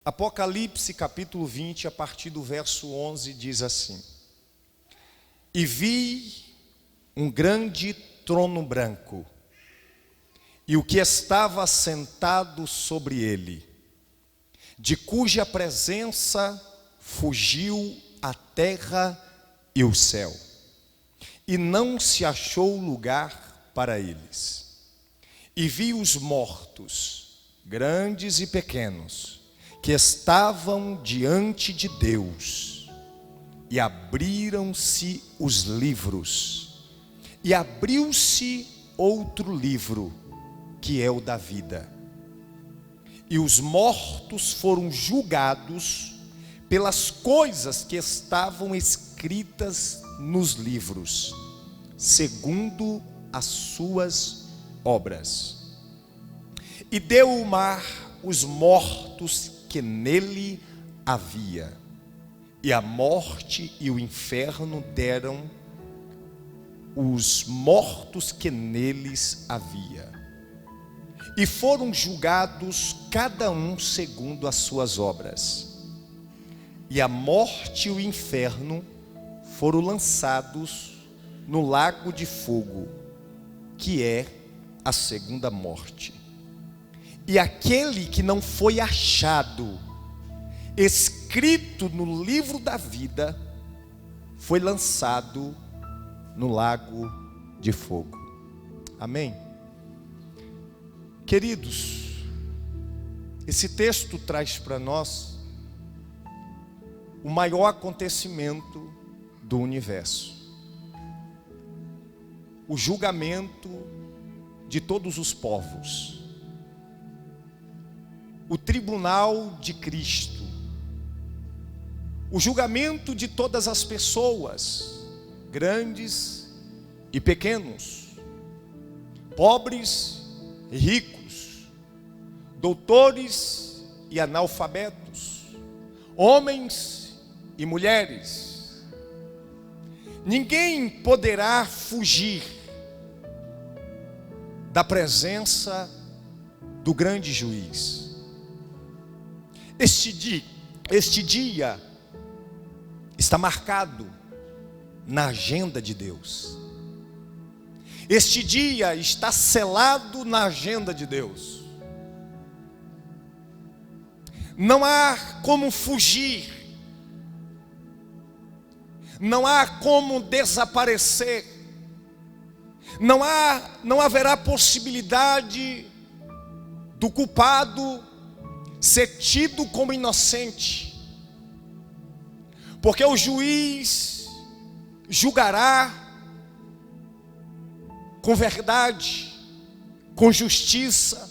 Apocalipse capítulo 20, a partir do verso 11, diz assim: E vi um grande trono branco, e o que estava sentado sobre ele, de cuja presença fugiu a terra e o céu, e não se achou lugar para eles. E vi os mortos, grandes e pequenos, que estavam diante de Deus, e abriram-se os livros, e abriu-se outro livro, que é o da vida. E os mortos foram julgados pelas coisas que estavam escritas nos livros, segundo as suas obras. E deu o mar os mortos que nele havia, e a morte e o inferno deram os mortos que neles havia, e foram julgados cada um segundo as suas obras. E a morte e o inferno foram lançados no lago de fogo, que é a segunda morte. E aquele que não foi achado escrito no livro da vida foi lançado no lago de fogo. Amém? Queridos, esse texto traz para nós o maior acontecimento do universo: o julgamento de todos os povos, o tribunal de Cristo, o julgamento de todas as pessoas, grandes e pequenos, pobres e ricos, doutores e analfabetos, homens e mulheres. Ninguém poderá fugir da presença do grande juiz. Este dia está marcado na agenda de Deus. Este dia está selado na agenda de Deus. Não há como fugir, não há como desaparecer, não haverá possibilidade do culpado ser tido como inocente, porque o juiz julgará com verdade, com justiça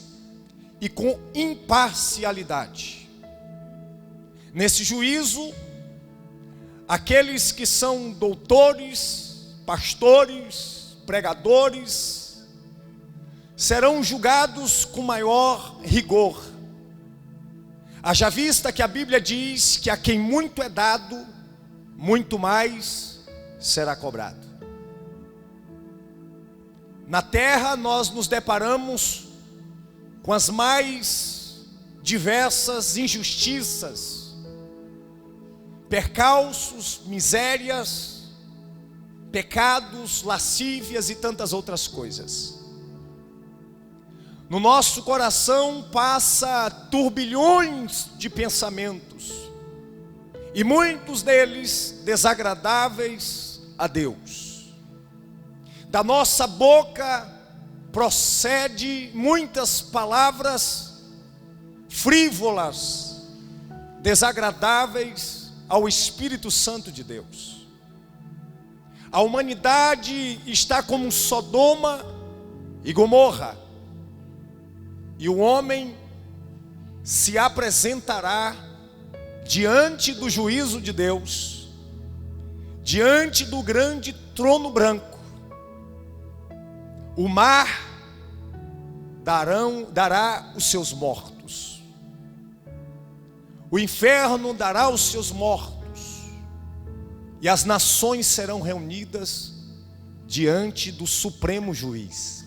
e com imparcialidade. Nesse juízo, aqueles que são doutores, pastores, pregadores, serão julgados com maior rigor. Haja vista que a Bíblia diz que a quem muito é dado, muito mais será cobrado. Na terra nós nos deparamos com as mais diversas injustiças, percalços, misérias, pecados, lascívias e tantas outras coisas. No nosso coração passa turbilhões de pensamentos, e muitos deles desagradáveis a Deus. Da nossa boca procede muitas palavras frívolas, desagradáveis ao Espírito Santo de Deus. A humanidade está como Sodoma e Gomorra, e o homem se apresentará diante do juízo de Deus, diante do grande trono branco. O mar dará os seus mortos, o inferno dará os seus mortos, e as nações serão reunidas diante do supremo juiz.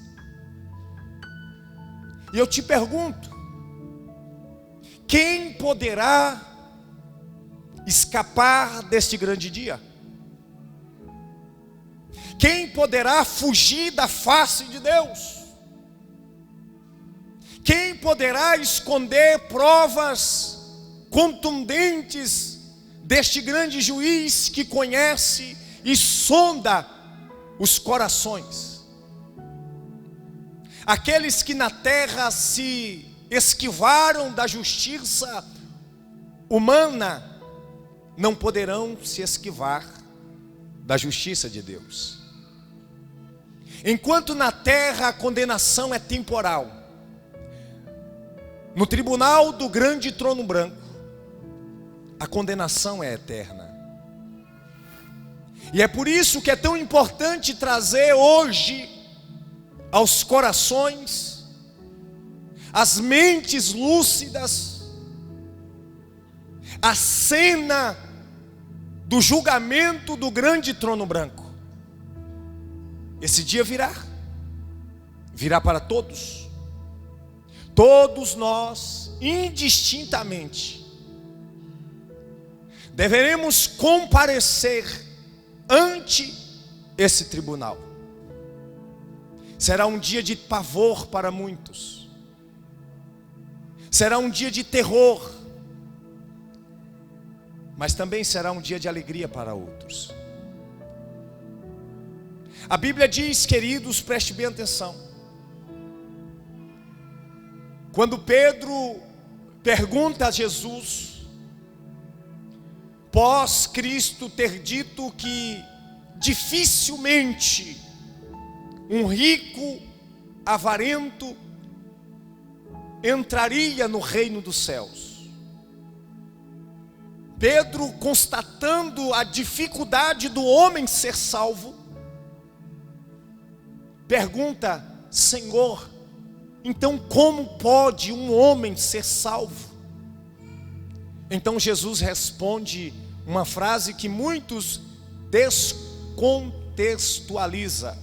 E eu te pergunto: quem poderá escapar deste grande dia? Quem poderá fugir da face de Deus? Quem poderá esconder provas contundentes deste grande juiz que conhece e sonda os corações? Aqueles que na terra se esquivaram da justiça humana não poderão se esquivar da justiça de Deus. Enquanto na terra a condenação é temporal, no tribunal do grande trono branco, a condenação é eterna. E é por isso que é tão importante trazer hoje aos corações, às mentes lúcidas, a cena do julgamento do grande trono branco. Esse dia virá para todos. Todos nós, indistintamente, deveremos comparecer ante esse tribunal. Será um dia de pavor para muitos, será um dia de terror, mas também será um dia de alegria para outros. A Bíblia diz, queridos, preste bem atenção, quando Pedro pergunta a Jesus, pós Cristo ter dito que dificilmente um rico avarento entraria no reino dos céus. Pedro, constatando a dificuldade do homem ser salvo, pergunta: Senhor, então como pode um homem ser salvo? Então Jesus responde uma frase que muitos descontextualiza.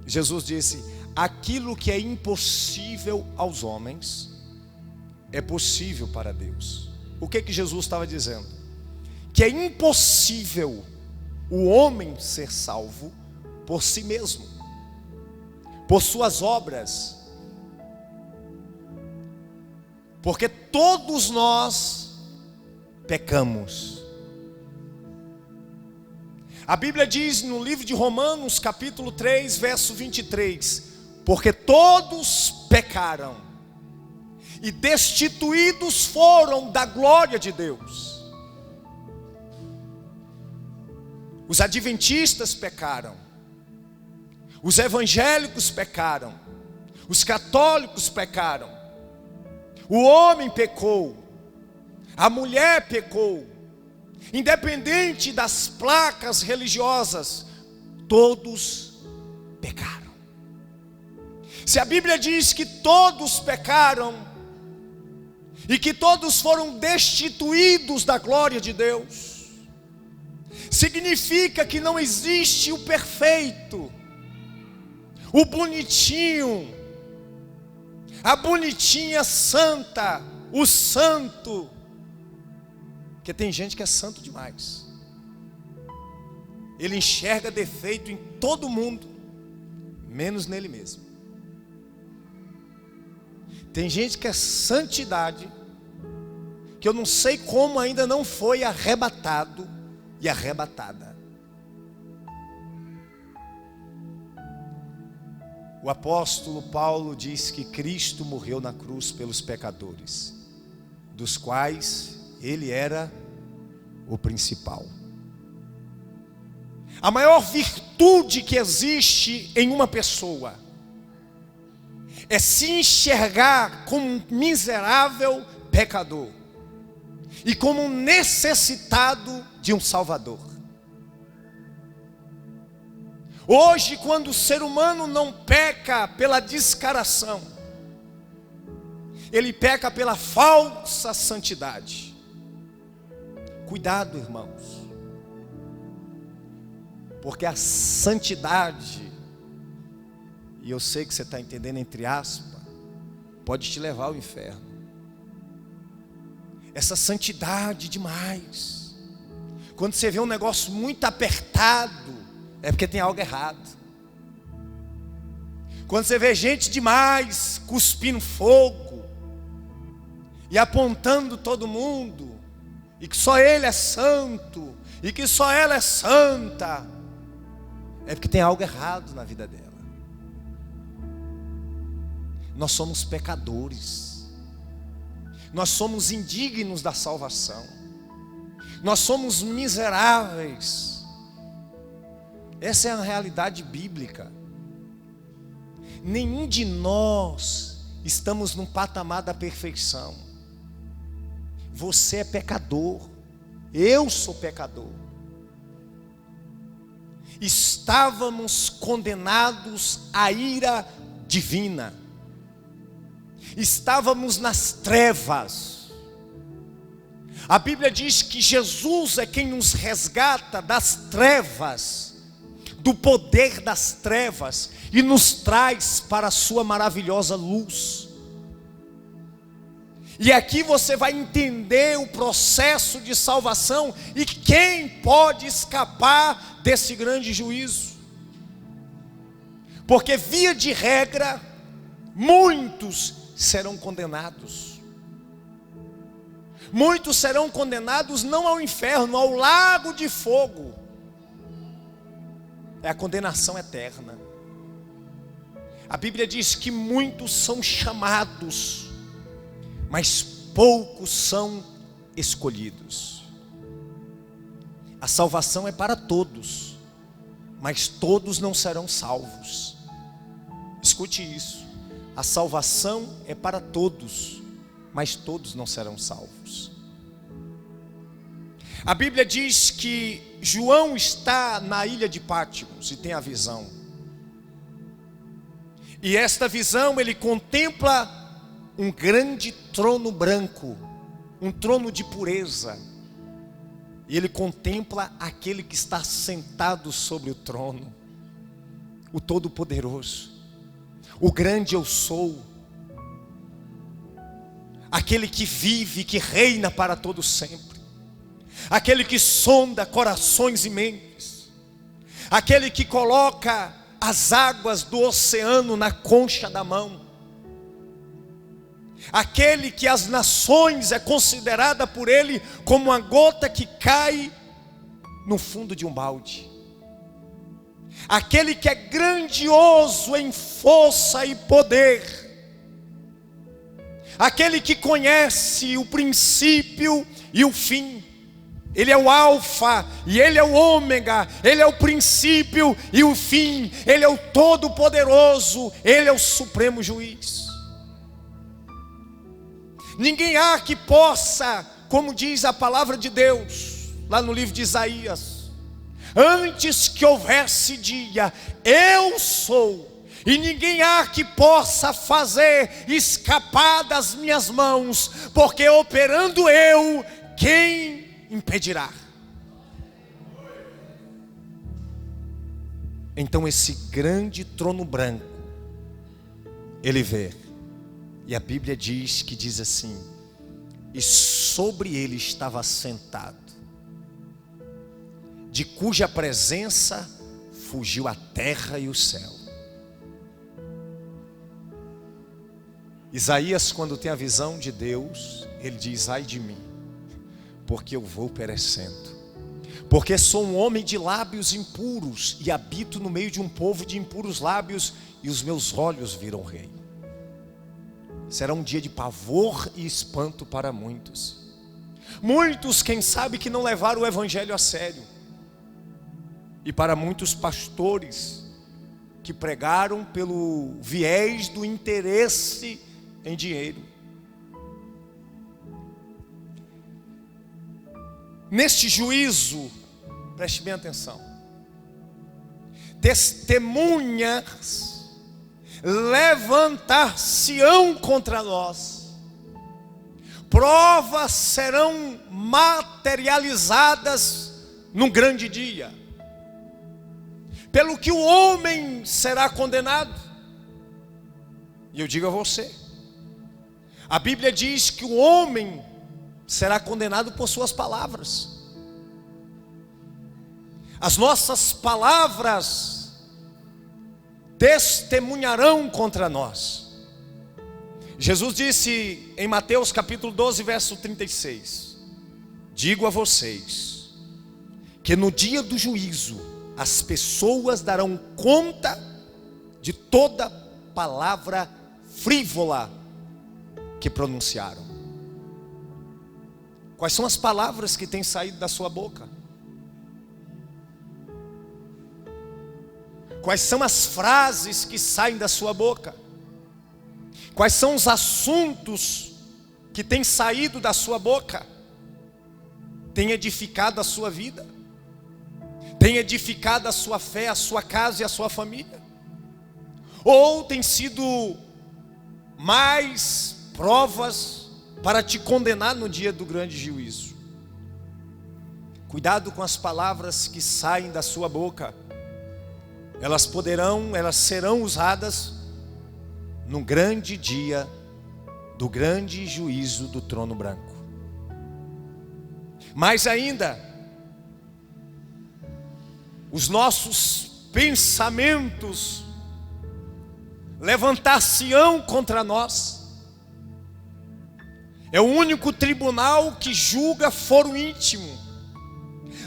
Jesus disse: aquilo que é impossível aos homens é possível para Deus. O que Jesus estava dizendo? Que é impossível o homem ser salvo por si mesmo, por suas obras, porque todos nós pecamos. A Bíblia diz no livro de Romanos, capítulo 3, verso 23, porque todos pecaram e destituídos foram da glória de Deus. Os adventistas pecaram, os evangélicos pecaram, os católicos pecaram, o homem pecou, a mulher pecou, independente das placas religiosas, todos pecaram. Se a Bíblia diz que todos pecaram e que todos foram destituídos da glória de Deus, significa que não existe o perfeito, o bonitinho, a bonitinha santa, o santo. Porque tem gente que é santo demais. Ele enxerga defeito em todo mundo, menos nele mesmo. Tem gente que é santidade, que eu não sei como ainda não foi arrebatado e arrebatada. O apóstolo Paulo diz que Cristo morreu na cruz pelos pecadores, dos quais ele era o principal. A maior virtude que existe em uma pessoa é se enxergar como um miserável pecador e como um necessitado de um Salvador. Hoje, quando o ser humano não peca pela descaração, ele peca pela falsa santidade. Cuidado, irmãos, porque a santidade, e eu sei que você está entendendo entre aspas, pode te levar ao inferno. essa santidade demais. Quando você vê um negócio muito apertado, é porque tem algo errado. Quando você vê gente demais cuspindo fogo e apontando todo mundo, e que só ele é santo, e que só ela é santa, é porque tem algo errado na vida dela. Nós somos pecadores, nós somos indignos da salvação, nós somos miseráveis. Essa é a realidade bíblica. Nenhum de nós estamos num patamar da perfeição. Você é pecador, eu sou pecador. Estávamos condenados à ira divina, estávamos nas trevas. A Bíblia diz que Jesus é quem nos resgata das trevas, do poder das trevas, e nos traz para a sua maravilhosa luz. E aqui você vai entender o processo de salvação e quem pode escapar desse grande juízo. Porque via de regra, muitos serão condenados. Muitos serão condenados não ao inferno, ao lago de fogo. É a condenação eterna. A Bíblia diz que muitos são chamados, mas poucos são escolhidos. A salvação é para todos, mas todos não serão salvos. Escute isso. A salvação é para todos, mas todos não serão salvos. A Bíblia diz que João está na ilha de Patmos e tem a visão. E esta visão ele contempla um grande trono branco, um trono de pureza. E ele contempla aquele que está sentado sobre o trono, o Todo-Poderoso, o grande eu sou, aquele que vive, que reina para todo sempre, aquele que sonda corações e mentes, aquele que coloca as águas do oceano na concha da mão, aquele que as nações é considerada por ele como uma gota que cai no fundo de um balde, aquele que é grandioso em força e poder, aquele que conhece o princípio e o fim. Ele é o alfa e ele é o ômega, ele é o princípio e o fim, ele é o todo-poderoso, ele é o supremo juiz. Ninguém há que possa, como diz a palavra de Deus, lá no livro de Isaías, antes que houvesse dia, eu sou, e ninguém há que possa fazer escapar das minhas mãos, porque operando eu, quem impedirá? Então esse grande trono branco, ele vê, e a Bíblia diz assim, e sobre ele estava sentado, de cuja presença fugiu a terra e o céu. Isaías, quando tem a visão de Deus, ele diz: ai de mim, porque eu vou perecendo, porque sou um homem de lábios impuros, e habito no meio de um povo de impuros lábios, e os meus olhos viram o Rei. Será um dia de pavor e espanto para muitos. Muitos, quem sabe, que não levaram o evangelho a sério. E para muitos pastores que pregaram pelo viés do interesse em dinheiro. Neste juízo, preste bem atenção, testemunhas levantar-se-ão contra nós, provas serão materializadas num grande dia, pelo que o homem será condenado. E eu digo a você, a Bíblia diz que o homem será condenado por suas palavras. As nossas palavras testemunharão contra nós. Jesus disse em Mateus capítulo 12, verso 36: digo a vocês que no dia do juízo as pessoas darão conta de toda palavra frívola que pronunciaram. Quais são as palavras que têm saído da sua boca? Quais são as frases que saem da sua boca? Quais são os assuntos que têm saído da sua boca? Tem edificado a sua vida? Tem edificado a sua fé, a sua casa e a sua família? Ou tem sido mais provas para te condenar no dia do grande juízo? Cuidado com as palavras que saem da sua boca. Elas serão usadas no grande dia do grande juízo do trono branco. Mais ainda, os nossos pensamentos levantar-se-ão contra nós. É o único tribunal que julga foro íntimo.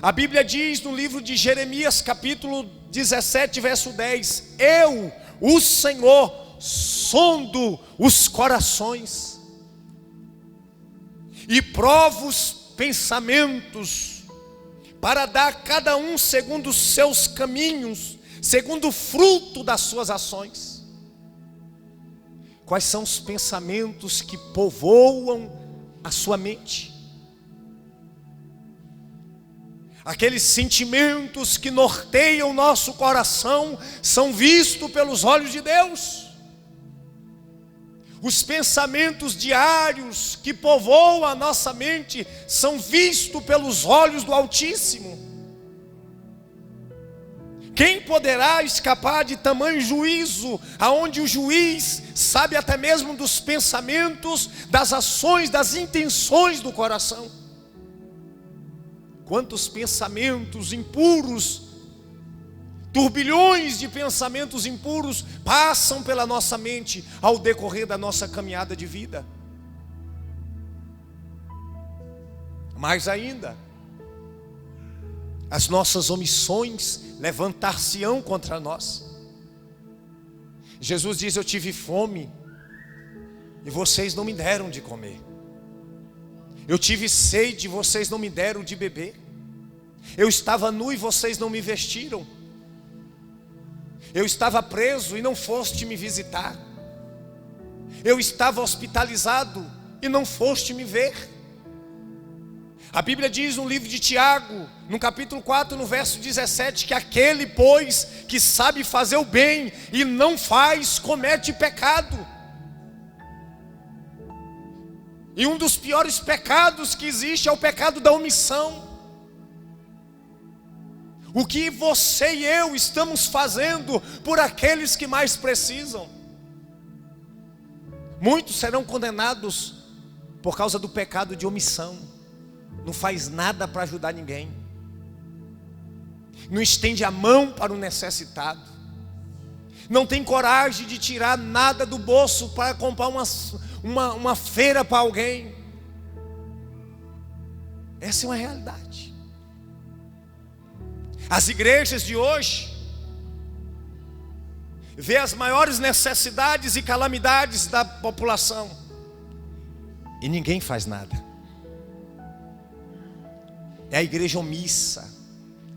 A Bíblia diz no livro de Jeremias capítulo 17, verso 10: eu, o Senhor, sondo os corações e provo os pensamentos, para dar a cada um segundo os seus caminhos, segundo o fruto das suas ações. Quais são os pensamentos que povoam a sua mente? Aqueles sentimentos que norteiam o nosso coração são vistos pelos olhos de Deus. Os pensamentos diários que povoam a nossa mente são vistos pelos olhos do Altíssimo. Quem poderá escapar de tamanho juízo, aonde o juiz sabe até mesmo dos pensamentos, das ações, das intenções do coração? Quantos pensamentos impuros, turbilhões de pensamentos impuros passam pela nossa mente ao decorrer da nossa caminhada de vida. Mais ainda, as nossas omissões levantar-se-ão contra nós. Jesus diz: eu tive fome e vocês não me deram de comer. Eu tive sede e vocês não me deram de beber. Eu estava nu e vocês não me vestiram. Eu estava preso e não foste me visitar. Eu estava hospitalizado e não foste me ver. A Bíblia diz no livro de Tiago, no capítulo 4, no verso 17, que aquele, pois, que sabe fazer o bem e não faz, comete pecado. E um dos piores pecados que existe é o pecado da omissão. O que você e eu estamos fazendo por aqueles que mais precisam? Muitos serão condenados por causa do pecado de omissão. Não faz nada para ajudar ninguém. Não estende a mão para o necessitado. Não tem coragem de tirar nada do bolso para comprar uma feira para alguém. Essa é uma realidade. As igrejas de hoje vê as maiores necessidades e calamidades da população e ninguém faz nada. É a igreja omissa,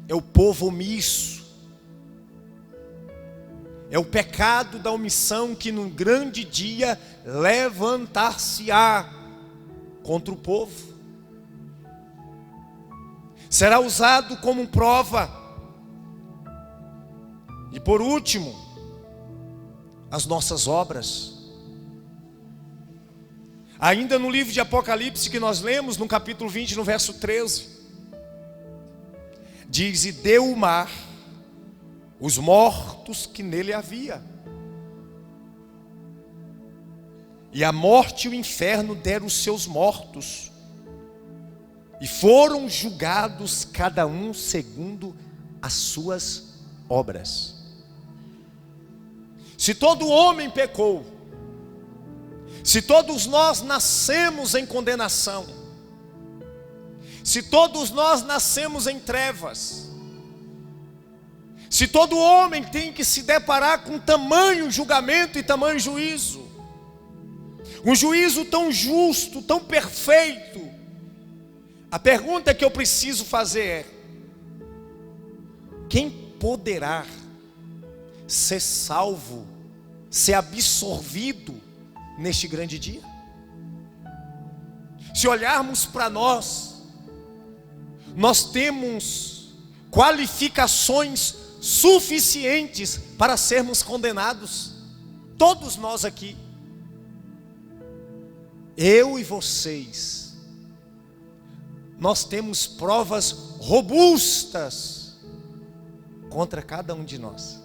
é o povo omisso, é o pecado da omissão que num grande dia levantar-se-á contra o povo. Será usado como prova. E por último, as nossas obras. Ainda no livro de Apocalipse que nós lemos, no capítulo 20, no verso 13, diz: e deu o mar os mortos que nele havia, e a morte e o inferno deram os seus mortos, e foram julgados cada um segundo as suas obras. Se todo homem pecou, se todos nós nascemos em condenação, se todos nós nascemos em trevas, se todo homem tem que se deparar com tamanho julgamento e tamanho juízo, um juízo tão justo, tão perfeito, a pergunta que eu preciso fazer é: quem poderá ser salvo, ser absorvido neste grande dia? Se olharmos para nós temos qualificações suficientes para sermos condenados. Todos nós aqui, eu e vocês, nós temos provas robustas contra cada um de nós.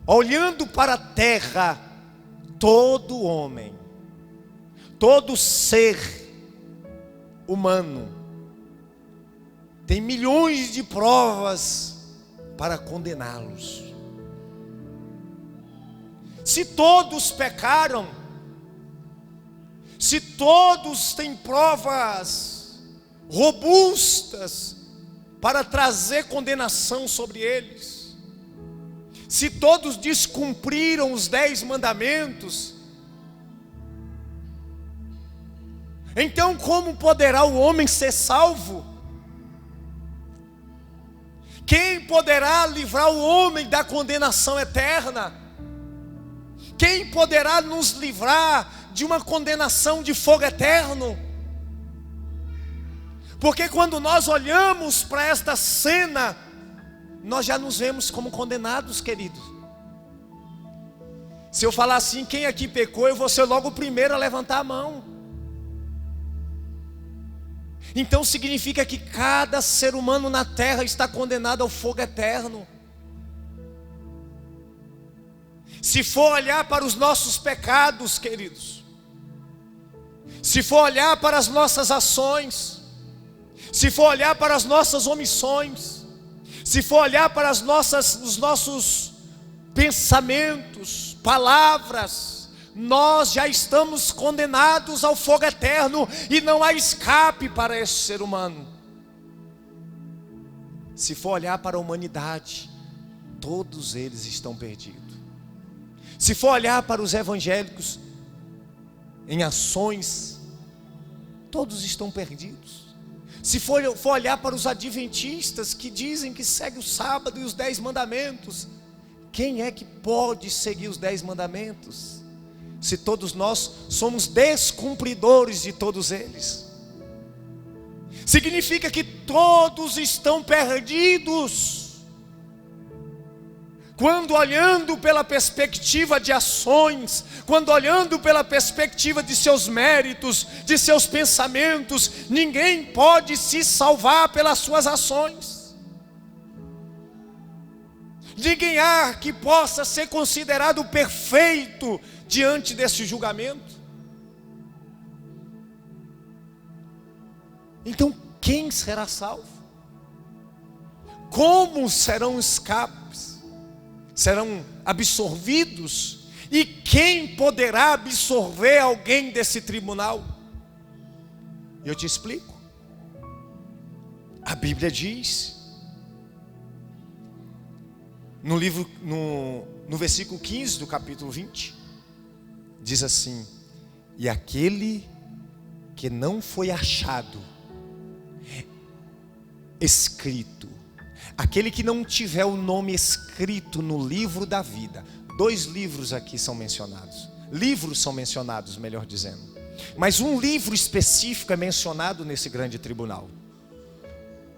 Olhando para a terra, todo homem, todo ser humano tem milhões de provas para condená-los. Se todos pecaram, se todos têm provas robustas para trazer condenação sobre eles, se todos descumpriram os 10 mandamentos, então como poderá o homem ser salvo? Quem poderá livrar o homem da condenação eterna? Quem poderá nos livrar de uma condenação de fogo eterno? Porque quando nós olhamos para esta cena, nós já nos vemos como condenados, queridos. Se eu falar assim, quem aqui pecou, eu vou ser logo o primeiro a levantar a mão. Então significa que cada ser humano na terra está condenado ao fogo eterno. Se for olhar para os nossos pecados, queridos, se for olhar para as nossas ações, se for olhar para as nossas omissões, se for olhar para os nossos pensamentos, palavras, nós já estamos condenados ao fogo eterno e não há escape para esse ser humano. Se for olhar para a humanidade, todos eles estão perdidos. Se for olhar para os evangélicos em ações, todos estão perdidos. Se for olhar para os adventistas que dizem que segue o sábado e os 10 mandamentos, quem é que pode seguir os 10 mandamentos? Se todos nós somos descumpridores de todos eles. Significa que todos estão perdidos. Quando olhando pela perspectiva de ações, quando olhando pela perspectiva de seus méritos, de seus pensamentos, ninguém pode se salvar pelas suas ações. Ninguém há que possa ser considerado perfeito diante desse julgamento. Então quem será salvo? Como serão escapes? Serão absorvidos? E quem poderá absorver alguém desse tribunal? Eu te explico. A Bíblia diz no versículo 15 do capítulo 20, diz assim: e aquele que não foi achado escrito, aquele que não tiver o nome escrito no livro da vida. 2 livros aqui são mencionados, livros são mencionados, melhor dizendo, mas um livro específico é mencionado nesse grande tribunal: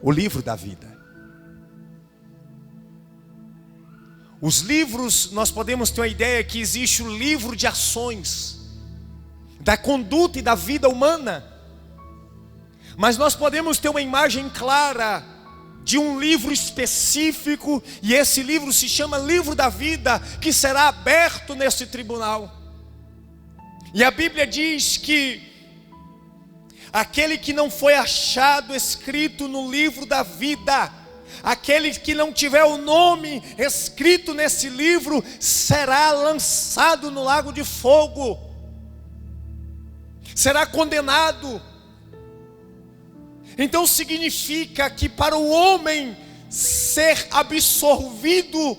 o livro da vida. Os livros, nós podemos ter uma ideia que existe o livro de ações, da conduta e da vida humana, mas nós podemos ter uma imagem clara de um livro específico, e esse livro se chama livro da vida, que será aberto nesse tribunal. E a Bíblia diz que aquele que não foi achado escrito no livro da vida, aquele que não tiver o nome escrito nesse livro, será lançado no lago de fogo, será condenado. Então significa que para o homem ser absolvido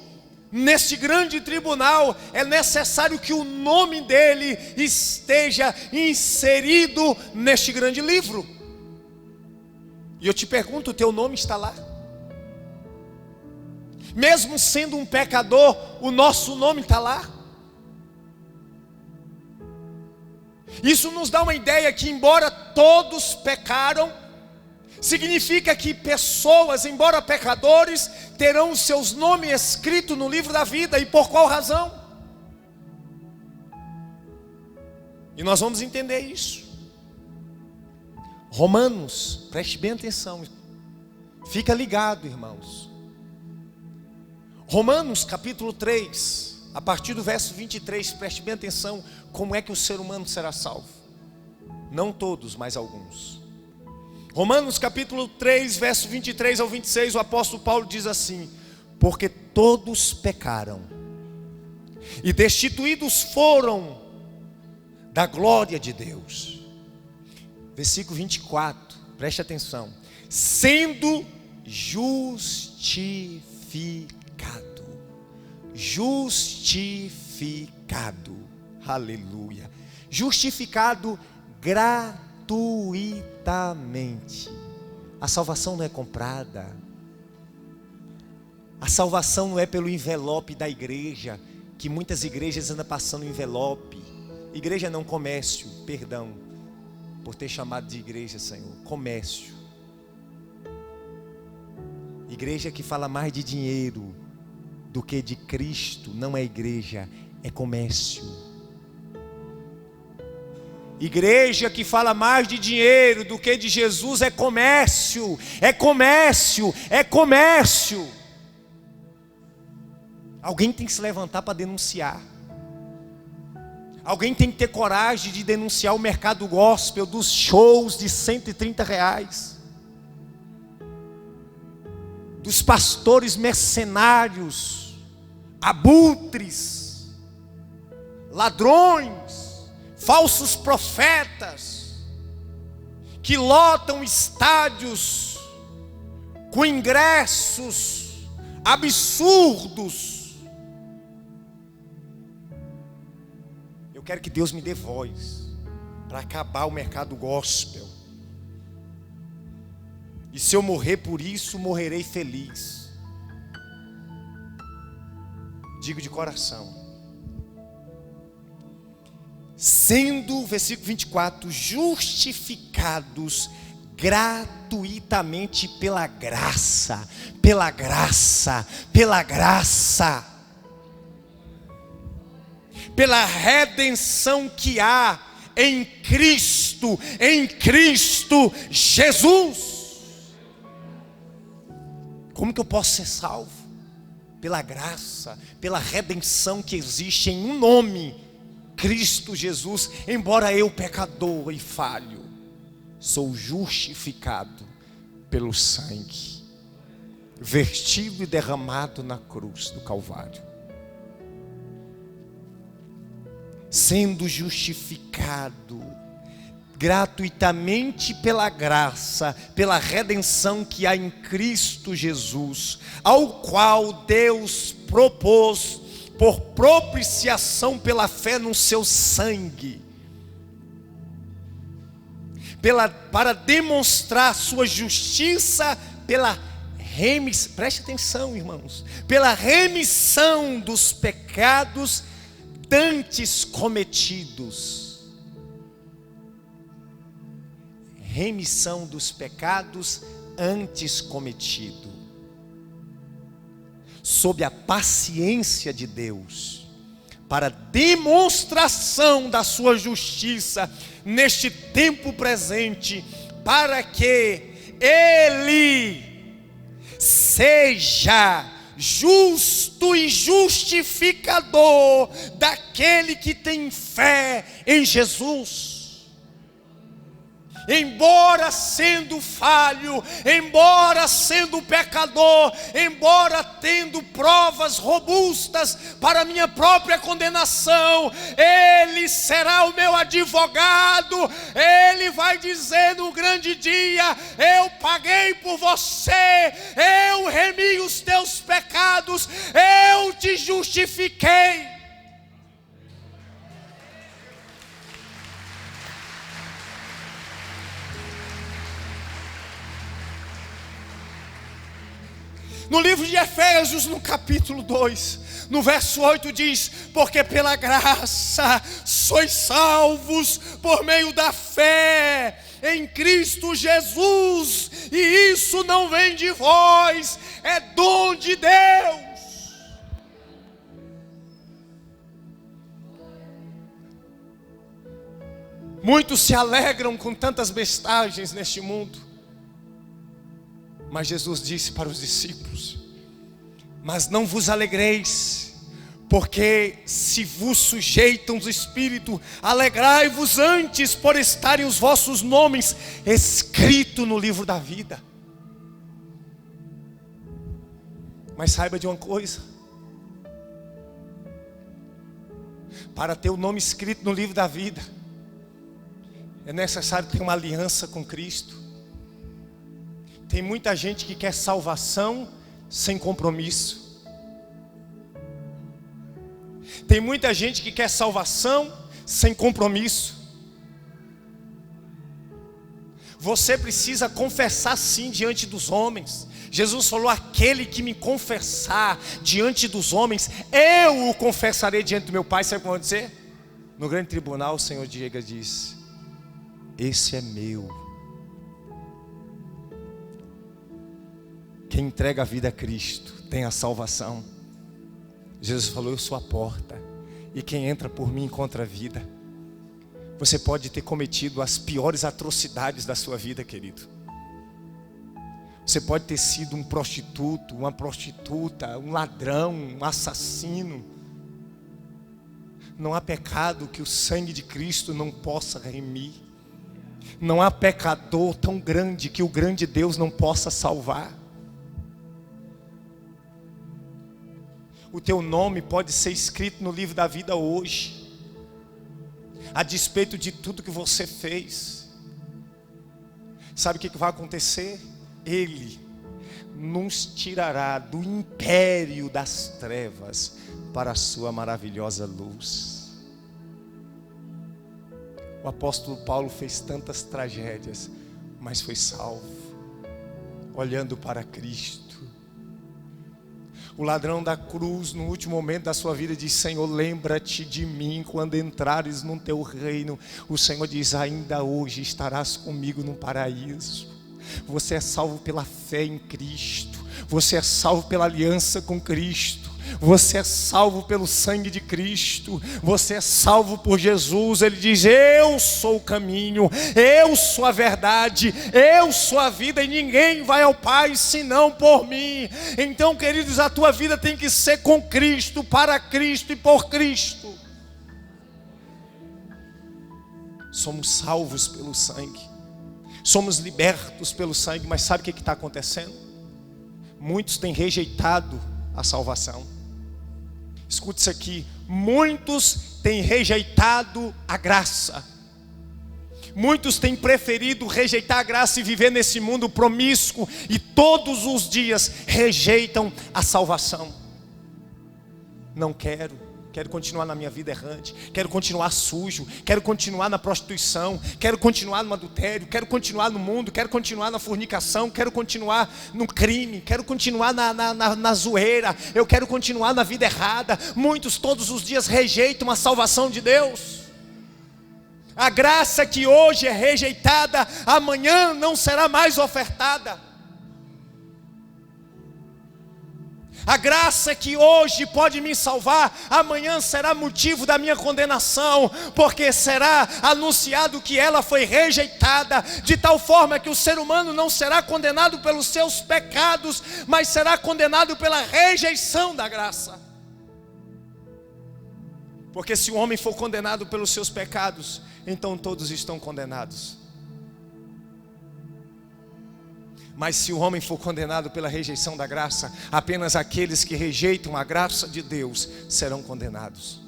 neste grande tribunal, é necessário que o nome dele esteja inserido neste grande livro. E eu te pergunto, o teu nome está lá? Mesmo sendo um pecador, o nosso nome está lá? Isso nos dá uma ideia que, embora todos pecaram, significa que pessoas, embora pecadores, terão os seus nomes escritos no livro da vida. E por qual razão? E nós vamos entender isso. Romanos, preste bem atenção, fica ligado, irmãos. Romanos capítulo 3, a partir do verso 23, preste bem atenção como é que o ser humano será salvo. Não todos, mas alguns. Romanos capítulo 3, verso 23 ao 26, o apóstolo Paulo diz assim: porque todos pecaram e destituídos foram da glória de Deus. Versículo 24, preste atenção. Sendo justificado, aleluia, justificado gratuitamente. A salvação não é comprada, a salvação não é pelo envelope da igreja, que muitas igrejas andam passando envelope. Igreja não comércio, perdão por ter chamado de igreja, Senhor, comércio. Igreja que fala mais de dinheiro do que de Cristo não é igreja, é comércio. Igreja que fala mais de dinheiro do que de Jesus é comércio, é comércio, é comércio. Alguém tem que se levantar para denunciar. Alguém tem que ter coragem de denunciar o mercado gospel dos shows de R$130, dos pastores mercenários, abutres, ladrões, falsos profetas, que lotam estádios com ingressos absurdos. Eu quero que Deus me dê voz para acabar o mercado gospel. E se eu morrer por isso, morrerei feliz. Digo de coração. Sendo, versículo 24, justificados gratuitamente pela graça, pela graça, pela graça, pela redenção que há em Cristo Jesus. Como que eu posso ser salvo? Pela graça, pela redenção que existe em um nome, Cristo Jesus. Embora eu, pecador e falho, sou justificado pelo sangue vertido e derramado na cruz do Calvário. Sendo justificado gratuitamente pela graça, pela redenção que há em Cristo Jesus, ao qual Deus propôs por propiciação pela fé no seu sangue, para demonstrar sua justiça pela remissão, preste atenção, irmãos, pela remissão dos pecados dantes cometidos. Remissão dos pecados antes cometido, sob a paciência de Deus, para demonstração da sua justiça neste tempo presente, para que Ele seja justo e justificador daquele que tem fé em Jesus. embora sendo falho, embora sendo pecador, embora tendo provas robustas para minha própria condenação, Ele será o meu advogado. Ele vai dizer no grande dia: eu paguei por você, eu remi os teus pecados, eu te justifiquei. No livro de Efésios, no capítulo 2, no verso 8 diz: porque pela graça sois salvos por meio da fé em Cristo Jesus, e isso não vem de vós, é dom de Deus. Muitos se alegram com tantas bestagens neste mundo, mas Jesus disse para os discípulos: mas não vos alegreis, porque se vos sujeitam os espíritos, alegrai-vos antes por estarem os vossos nomes escritos no livro da vida. Mas saiba de uma coisa: para ter o nome escrito no livro da vida, é necessário ter uma aliança com Cristo. Tem muita gente que quer salvação sem compromisso. Tem muita gente que quer salvação sem compromisso. Você precisa confessar sim diante dos homens. Jesus falou: aquele que me confessar diante dos homens, eu o confessarei diante do meu Pai. Sabe o que eu vou dizer? No grande tribunal o Senhor Diego disse: esse é meu. Quem entrega a vida a Cristo tem a salvação. Jesus falou: eu sou a porta, e quem entra por mim encontra a vida. Você pode ter cometido as piores atrocidades da sua vida, querido. Você pode ter sido um prostituto, uma prostituta, um ladrão, um assassino. Não há pecado que o sangue de Cristo não possa remir. Não há pecador tão grande que o grande Deus não possa salvar. O teu nome pode ser escrito no livro da vida hoje, a despeito de tudo que você fez. Sabe o que vai acontecer? Ele nos tirará do império das trevas para a sua maravilhosa luz. O apóstolo Paulo fez tantas tragédias, mas foi salvo, olhando para Cristo. O ladrão da cruz, no último momento da sua vida, diz: Senhor, lembra-te de mim quando entrares no teu reino. O Senhor diz: ainda hoje estarás comigo no paraíso. Você é salvo pela fé em Cristo. Você é salvo pela aliança com Cristo. Você é salvo pelo sangue de Cristo. Você é salvo por Jesus. Ele diz: eu sou o caminho, eu sou a verdade, eu sou a vida, e ninguém vai ao Pai senão por mim. Então, queridos, a tua vida tem que ser com Cristo, para Cristo e por Cristo. Somos salvos pelo sangue, somos libertos pelo sangue. Mas sabe o que está acontecendo? Muitos têm rejeitado a salvação. Escute isso aqui: muitos têm rejeitado a graça. Muitos têm preferido rejeitar a graça e viver nesse mundo promíscuo, e todos os dias rejeitam a salvação. Não quero continuar na minha vida errante, quero continuar sujo, quero continuar na prostituição, quero continuar no adultério, quero continuar no mundo, quero continuar na fornicação, quero continuar no crime, quero continuar na zoeira, eu quero continuar na vida errada. Muitos todos os dias rejeitam a salvação de Deus. A graça que hoje é rejeitada, amanhã não será mais ofertada. A graça que hoje pode me salvar, amanhã será motivo da minha condenação, porque será anunciado que ela foi rejeitada, de tal forma que o ser humano não será condenado pelos seus pecados, mas será condenado pela rejeição da graça. Porque se o homem for condenado pelos seus pecados, então todos estão condenados. Mas se o homem for condenado pela rejeição da graça, apenas aqueles que rejeitam a graça de Deus serão condenados.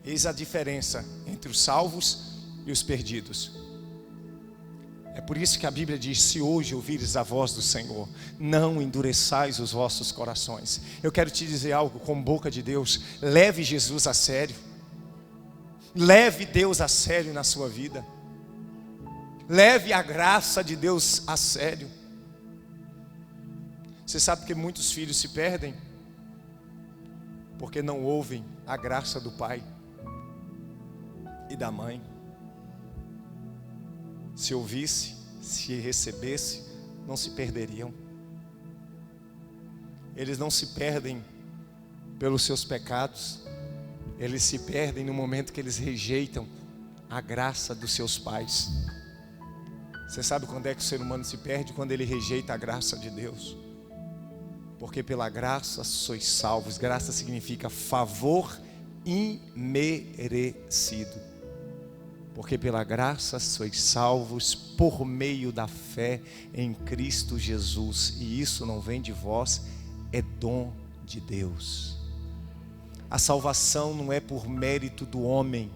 Eis a diferença entre os salvos e os perdidos. É por isso que a Bíblia diz: se hoje ouvires a voz do Senhor, não endureçais os vossos corações. Eu quero te dizer algo com boca de Deus: leve Jesus a sério. Leve Deus a sério na sua vida. Leve a graça de Deus a sério. Você sabe que muitos filhos se perdem porque não ouvem a graça do pai e da mãe. Se ouvisse, se recebesse, não se perderiam. Eles não se perdem pelos seus pecados, eles se perdem no momento que eles rejeitam a graça dos seus pais. Você sabe quando é que o ser humano se perde? Quando ele rejeita a graça de Deus. Porque pela graça sois salvos. Graça significa favor imerecido. Porque pela graça sois salvos por meio da fé em Cristo Jesus. E isso não vem de vós, é dom de Deus. A salvação não é por mérito do homem.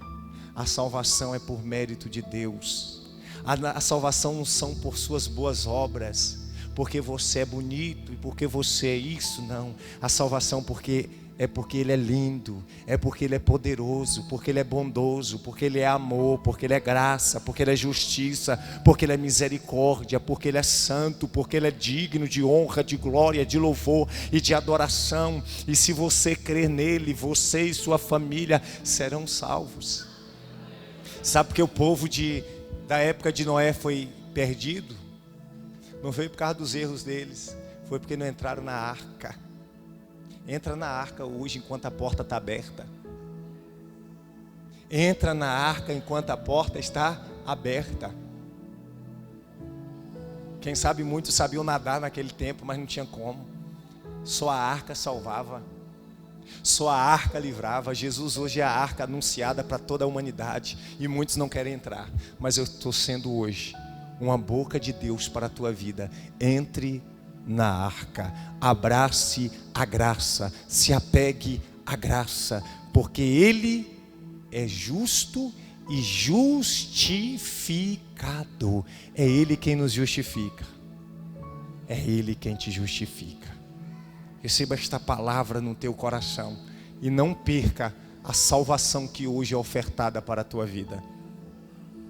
A salvação é por mérito de Deus. A salvação não são por suas boas obras, porque você é bonito e porque você é isso, não. A salvação porque Ele é lindo, é porque Ele é poderoso, porque Ele é bondoso, porque Ele é amor, porque Ele é graça, porque Ele é justiça, porque Ele é misericórdia, porque Ele é santo, porque Ele é digno de honra, de glória, de louvor e de adoração. E se você crer nele, você e sua família serão salvos. Sabe porque o povo da época de Noé foi perdido? Não foi por causa dos erros deles, foi porque não entraram na arca. Entra na arca hoje enquanto a porta está aberta. Entra na arca enquanto a porta está aberta. Quem sabe muitos sabiam nadar naquele tempo, mas não tinha como. Só a arca salvava. Só a arca livrava. Jesus hoje é a arca anunciada para toda a humanidade. E muitos não querem entrar. Mas eu estou sendo hoje uma boca de Deus para a tua vida. Entre na arca, abrace a graça, se apegue à graça, porque Ele é justo e justificado. É Ele quem nos justifica, é Ele quem te justifica. Receba esta palavra no teu coração e não perca a salvação que hoje é ofertada para a tua vida.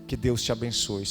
Que Deus te abençoe.